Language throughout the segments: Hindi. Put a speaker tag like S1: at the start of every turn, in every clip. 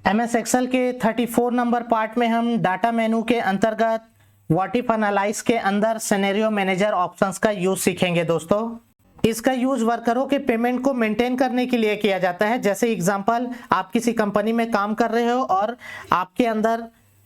S1: एमएस एक्सेल के 34 नंबर पार्ट में हम डाटा मेनू के अंतर्गत व्हाट इफ एनालाइज के अंदर सिनेरियो मैनेजर ऑप्शंस का यूज सीखेंगे दोस्तों। इसका यूज वर्करों के पेमेंट को मेंटेन करने के लिए किया जाता है। जैसे एग्जांपल, आप किसी कंपनी में काम कर रहे हो और आपके अंदर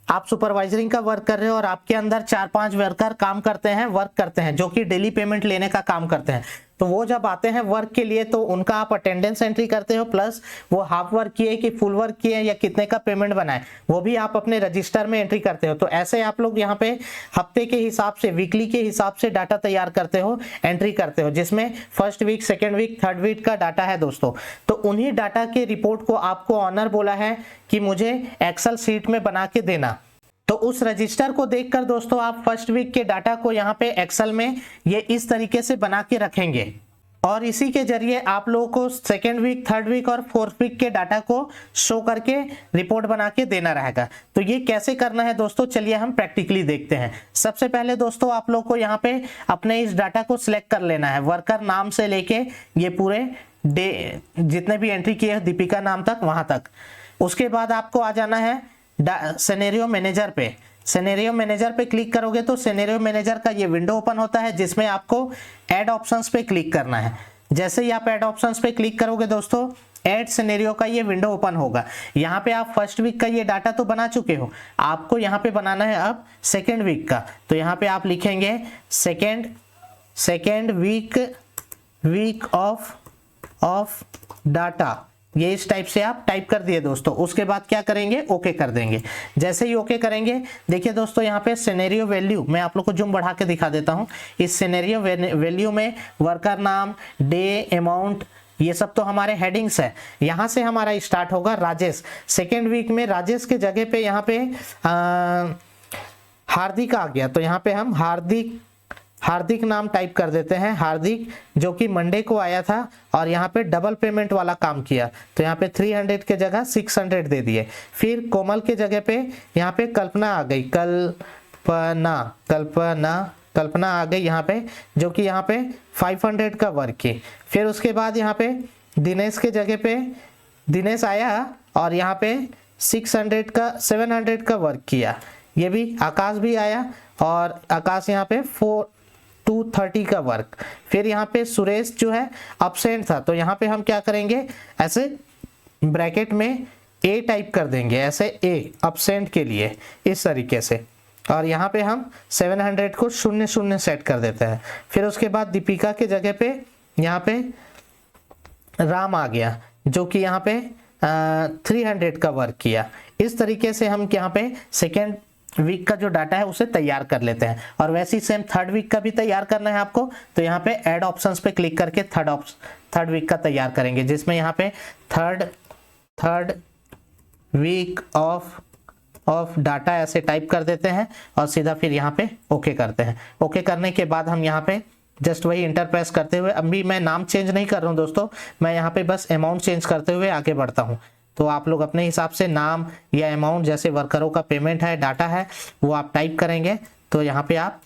S1: आप सुपरवाइजरिंग का वर्क कर रहे हो और आपके अंदर 4-5 वर्कर काम करते हैं, वर्क करते हैं, जो कि डेली पेमेंट लेने का काम करते हैं। तो वो जब आते हैं वर्क के लिए तो उनका आप अटेंडेंस एंट्री करते हो, प्लस वो हाफ वर्क किए कि फुल वर्क किए या कितने का पेमेंट बनाए वो भी आप अपने रजिस्टर में एंट्री करते हो। तो ऐसे आप लोग यहाँ पे हफ्ते के हिसाब से, वीकली के हिसाब से डाटा तैयार करते हो, एंट्री करते हो, जिसमें first week, second week, third week का डाटा है दोस्तों। तो उन्हीं डाटा के रिपोर्ट को आपको ऑनर बोला है कि मुझे एक्सेल शीट में बना के देना। तो उस रजिस्टर को देखकर दोस्तों आप फर्स्ट वीक के डाटा को यहाँ पे एक्सेल में ये इस तरीके से बना के रखेंगे और इसी के जरिए आप लोगों को सेकेंड वीक, थर्ड वीक और फोर्थ वीक के डाटा को शो करके रिपोर्ट बना के देना रहेगा। तो ये कैसे करना है दोस्तों, चलिए हम प्रैक्टिकली देखते हैं। सबसे पहले दोस्तों आप लोग को यहाँ पे अपने इस डाटा को सिलेक्ट कर लेना है, वर्कर नाम से लेके ये पूरे डे जितने भी एंट्री किए हैं दीपिका नाम तक, वहां तक। उसके बाद आपको आ जाना है सिनेरियो मैनेजर पे। सिनेरियो मैनेजर पे क्लिक करोगे तो सिनेरियो मैनेजर का ये विंडो ओपन होता है, जिसमें आपको ऐड ऑप्शंस पे क्लिक करना है। जैसे ही आप ऐड ऑप्शंस पे क्लिक करोगे दोस्तों, ऐड सिनेरियो का ये विंडो ओपन होगा। यहाँ पे आप फर्स्ट वीक का ये डाटा तो बना चुके हो, आपको यहाँ पे बनाना है अब सेकेंड वीक का। तो यहाँ पे आप लिखेंगे सेकेंड वीक ऑफ डाटा, ये इस टाइप से आप टाइप कर दिए दोस्तों। उसके बाद क्या करेंगे, ओके कर देंगे। जैसे ही ओके करेंगे, देखिए दोस्तों यहाँ पे सिनेरियो वैल्यू, मैं आप लोग को जूम बढ़ा के दिखा देता हूँ। इस सिनेरियो वैल्यू में वर्कर नाम, डे, अमाउंट, ये सब तो हमारे हेडिंग्स है। यहाँ से हमारा स्टार्ट होगा राजेश। सेकेंड वीक में राजेश के जगह पे यहाँ पे हार्दिक आ गया, तो यहाँ पे हम हार्दिक नाम टाइप कर देते हैं। हार्दिक जो कि मंडे को आया था और यहाँ पे डबल पेमेंट वाला काम किया, तो यहाँ पे 300 के जगह 600 दे दिए। फिर कोमल के जगह पे यहाँ पे कल्पना आ गई, कल्पना आ गई यहाँ पे, जो कि यहाँ पे 500 का वर्क की। फिर उसके बाद यहाँ पे दिनेश के जगह पे दिनेश आया और यहाँ पे 700 का वर्क किया। ये भी आकाश भी आया और आकाश यहाँ पे 230 का वर्क। फिर यहाँ पे सुरेश जो है अब्सेंट था, तो यहाँ पे हम क्या करेंगे, ऐसे ब्रैकेट में ए टाइप कर देंगे, ऐसे ए अब्सेंट के लिए इस तरीके से। और यहाँ पे हम 700 को 00 सेट कर देते हैं। फिर उसके बाद दीपिका के जगह पे यहाँ पे राम आ गया, जो कि यहाँ पे 300 का वर्क किया। इस तरीके से हम यहाँ पे सेकेंड वीक का जो डाटा है उसे तैयार कर लेते हैं। और वैसे ही सेम थर्ड वीक का भी तैयार करना है आपको, तो यहाँ पे ऐड ऑप्शंस पे क्लिक करके थर्ड वीक का तैयार करेंगे, जिसमें यहाँ पे थर्ड वीक ऑफ डाटा ऐसे टाइप कर देते हैं और सीधा फिर यहाँ पे ओके करते हैं। ओके करने के बाद हम यहाँ पे जस्ट वही इंटर प्रेस करते हुए, अभी मैं नाम चेंज नहीं कर रहा हूँ दोस्तों, मैं यहाँ पे बस अमाउंट चेंज करते हुए आगे बढ़ता हूँ। तो आप लोग अपने हिसाब से नाम या अमाउंट, जैसे वर्करों का पेमेंट है, डाटा है, वो आप टाइप करेंगे। तो यहाँ पे आप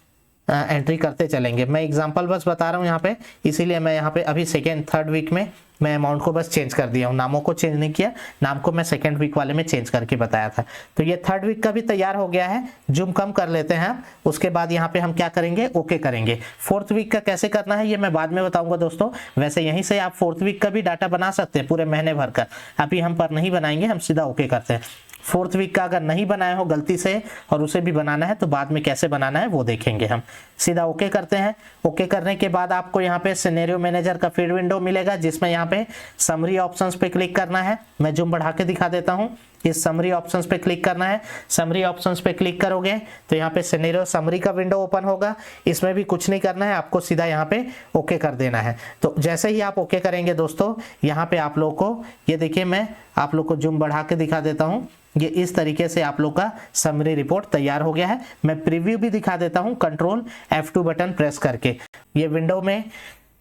S1: एंट्री करते चलेंगे। मैं एग्जांपल बस बता रहा हूँ यहाँ पे, इसीलिए मैं यहाँ पे अभी सेकेंड थर्ड वीक में मैं अमाउंट को बस चेंज कर दिया हूँ, नामों को चेंज नहीं किया। नाम को मैं सेकेंड वीक वाले में चेंज करके बताया था। तो ये थर्ड वीक का भी तैयार हो गया है। जूम कम कर लेते हैं। उसके बाद यहाँ पे हम क्या करेंगे, ओके करेंगे। फोर्थ वीक का कैसे करना है ये मैं बाद में बताऊंगा दोस्तों। वैसे यहीं से आप फोर्थ वीक का भी डाटा बना सकते हैं पूरे महीने भर का। अभी हम पर नहीं बनाएंगे, हम सीधा ओके करते हैं। फोर्थ वीक का अगर नहीं बनाए हो गलती से और उसे भी बनाना है, तो बाद में कैसे बनाना है वो देखेंगे हम। सीधा ओके करते हैं। ओके करने के बाद आपको यहाँ पे सिनेरियो मैनेजर का फीड विंडो मिलेगा, जिसमें यहाँ पे समरी ऑप्शंस पे क्लिक करना है। मैं जूम बढ़ा के दिखा देता हूँ। इस समरी ऑप्शंस पे क्लिक करना है। समरी ऑप्शंस पे क्लिक करोगे तो यहाँ पे सिनेरियो समरी का विंडो ओपन होगा। इसमें भी कुछ नहीं करना है, आपको सीधा यहाँ पे ओके कर देना है। तो जैसे ही आप ओके करेंगे दोस्तों, यहाँ पे आप लोग को ये देखिए, मैं आप लोग को जूम बढ़ा के दिखा देता हूँ। ये इस तरीके से आप लोग का समरी रिपोर्ट तैयार हो गया है। मैं प्रीव्यू भी दिखा देता हूँ कंट्रोल F2 बटन प्रेस करके। ये विंडो में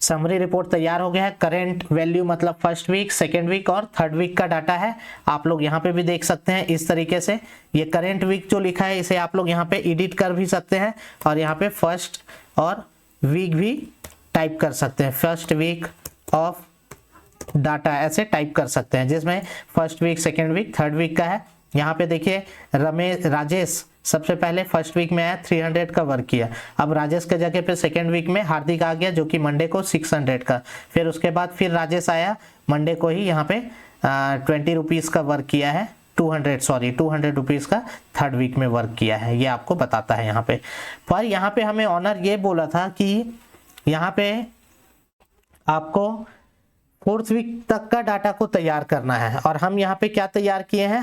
S1: समरी रिपोर्ट तैयार हो गया है। करेंट वैल्यू मतलब फर्स्ट वीक, सेकेंड वीक और थर्ड वीक का डाटा है। आप लोग यहाँ पे भी देख सकते हैं इस तरीके से। ये करेंट वीक जो लिखा है इसे आप लोग यहाँ पे एडिट कर भी सकते हैं और यहाँ पे फर्स्ट और वीक भी टाइप कर सकते हैं। फर्स्ट वीक ऑफ डाटा ऐसे टाइप कर सकते हैं, जिसमें first week, second week, third week का है। यहाँ पे देखिए राजेश सबसे पहले फर्स्ट वीक में आया, 300 का वर्क किया। अब राजेश के जगह पे सेकेंड वीक में हार्दिक आ गया जो कि मंडे को 600 का। फिर उसके बाद फिर राजेश आया मंडे को ही, यहाँ पे 20 रुपीज़ का वर्क किया है, 200 रुपीज़ का थर्ड वीक में वर्क किया है। ये आपको बताता है यहाँ पे। पर यहाँ पे हमें ऑनर ये बोला था कि यहाँ पे आपको फोर्थ वीक तक का डाटा को तैयार करना है, और हम यहाँ पे क्या तैयार किए हैं,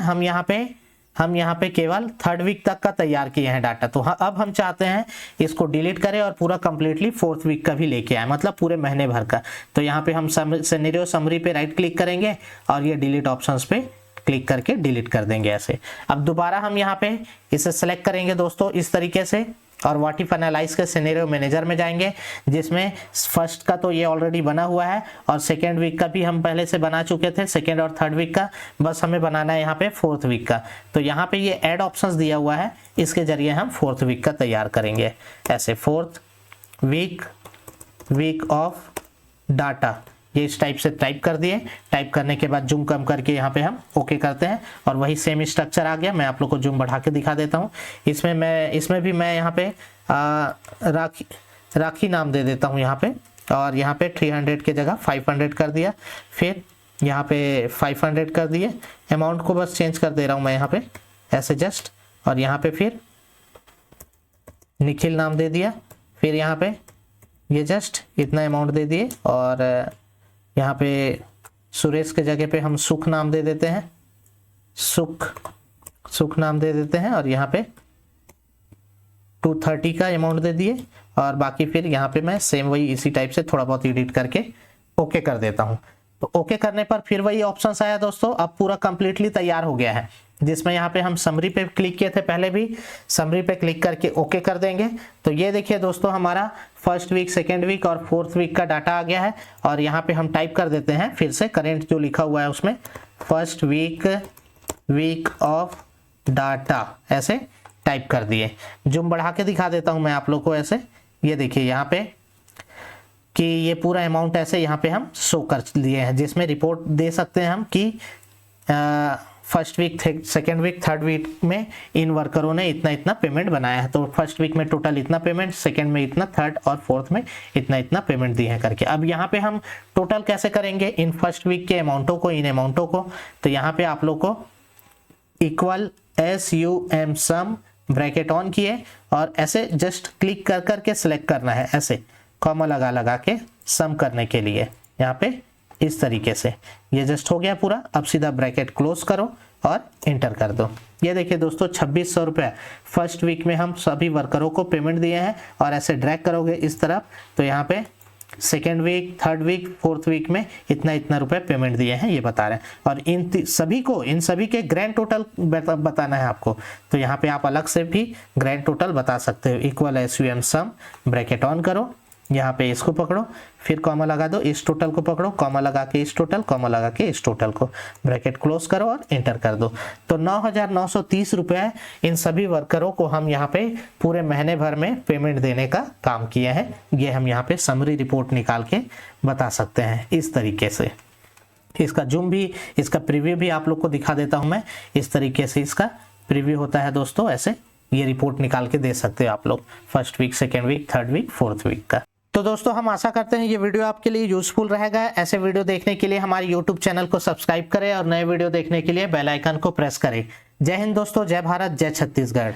S1: हम यहाँ पे केवल थर्ड वीक तक का तैयार किए हैं डाटा। तो अब हम चाहते हैं इसको डिलीट करें और पूरा कंप्लीटली फोर्थ वीक का भी लेके आए, मतलब पूरे महीने भर का। तो यहाँ पे हम सिनेरियो समरी पे राइट क्लिक करेंगे और ये डिलीट ऑप्शंस पे क्लिक करके डिलीट कर देंगे ऐसे। अब दोबारा हम यहाँ पे इसे सेलेक्ट करेंगे दोस्तों इस तरीके से, और व्हाट इफ एनालाइज के सिनेरियो मैनेजर में जाएंगे, जिसमें फर्स्ट का तो ये ऑलरेडी बना हुआ है और सेकेंड वीक का भी हम पहले से बना चुके थे, सेकेंड और थर्ड वीक का। बस हमें बनाना है यहाँ पे फोर्थ वीक का। तो यहाँ पे ये ऐड ऑप्शंस दिया हुआ है, इसके जरिए हम फोर्थ वीक का तैयार करेंगे ऐसे। फोर्थ वीक ऑफ डाटा, ये इस टाइप से टाइप कर दिए। टाइप करने के बाद जूम कम करके यहाँ पे हम ओके करते हैं और वही सेम स्ट्रक्चर आ गया। मैं आप लोग को जूम बढ़ा के दिखा देता हूँ। इसमें भी मैं यहाँ पे राखी नाम दे देता हूँ यहाँ पे, और यहाँ पे 300 की जगह 500 कर दिया। फिर यहाँ पे 500 कर दिए। अमाउंट को बस चेंज कर दे रहा हूँ मैं यहाँ पे ऐसे जस्ट, और यहाँ पे फिर निखिल नाम दे दिया। फिर यहाँ पे ये जस्ट इतना अमाउंट दे दिए, और यहाँ पे सुरेश के जगह पे हम सुख नाम दे देते हैं, सुख नाम दे देते हैं, और यहाँ पे 230 का अमाउंट दे दिए। और बाकी फिर यहाँ पे मैं सेम वही इसी टाइप से थोड़ा बहुत एडिट करके ओके कर देता हूँ। तो ओके करने पर फिर वही ऑप्शंस आया दोस्तों। अब पूरा कंप्लीटली तैयार हो गया है, जिसमें यहाँ पे हम समरी पे क्लिक किए थे पहले भी, समरी पे क्लिक करके ओके कर देंगे। तो ये देखिए दोस्तों, हमारा फर्स्ट वीक, सेकेंड वीक और फोर्थ वीक का डाटा आ गया है। और यहाँ पे हम टाइप कर देते हैं फिर से करेंट जो लिखा हुआ है उसमें, फर्स्ट वीक ऑफ डाटा ऐसे टाइप कर दिए। जूम बढ़ा के दिखा देता हूँ मैं आप लोग को ऐसे। ये देखिए यहाँ पे कि ये पूरा अमाउंट ऐसे यहाँ पे हम शो कर लिए हैं, जिसमें रिपोर्ट दे सकते हैं हम कि first week, second week, third week में इन वर्करों ने इतना इतना पेमेंट बनाया है। तो फर्स्ट वीक में टोटल इतना पेमेंट, सेकेंड में इतना, थर्ड और फोर्थ में इतना इतना पेमेंट दिए हैं करके। अब यहाँ पे हम टोटल कैसे करेंगे इन फर्स्ट वीक के अमाउंटों को, इन अमाउंटों को। तो यहाँ पे आप लोग को equal SUM some bracket on किए और ऐसे जस्ट क्लिक कर करके सिलेक्ट करना है ऐसे, कॉमा लगा के सम करने के लिए यहाँ पे इस तरीके से। ये जस्ट हो गया पूरा। अब सीधा ब्रैकेट क्लोज करो और इंटर कर दो। ये देखिए दोस्तों, 2600 रुपये फर्स्ट वीक में हम सभी वर्करों को पेमेंट दिए हैं। और ऐसे ड्रैग करोगे इस तरफ तो यहाँ पे second week, third week, fourth week में इतना इतना रुपए पेमेंट दिए हैं ये बता रहे हैं। और इन सभी के ग्रैंड टोटल बताना है आपको। तो यहाँ पे आप अलग से भी ग्रैंड टोटल बता सकते हो। Equal SUM some bracket on करो, यहाँ पे इसको पकड़ो, फिर कॉमा लगा दो, इस टोटल को पकड़ो, कॉमा लगा के इस टोटल, कॉमा लगा के इस टोटल को, ब्रैकेट क्लोज करो और एंटर कर दो। तो 9,930 रुपये इन सभी वर्करों को हम यहाँ पे पूरे महीने भर में पेमेंट देने का काम किए हैं। ये हम यहाँ पे समरी रिपोर्ट निकाल के बता सकते हैं इस तरीके से। इसका जूम भी, इसका प्रीव्यू भी आप लोग को दिखा देता हूँ मैं। इस तरीके से इसका प्रीव्यू होता है दोस्तों। ऐसे ये रिपोर्ट निकाल के दे सकते हो आप लोग first week, second week, third week, fourth week का। तो दोस्तों हम आशा करते हैं ये वीडियो आपके लिए यूजफुल रहेगा। ऐसे वीडियो देखने के लिए हमारे YouTube चैनल को सब्सक्राइब करें और नए वीडियो देखने के लिए बेल आइकन को प्रेस करें। जय हिंद दोस्तों, जय भारत, जय छत्तीसगढ़।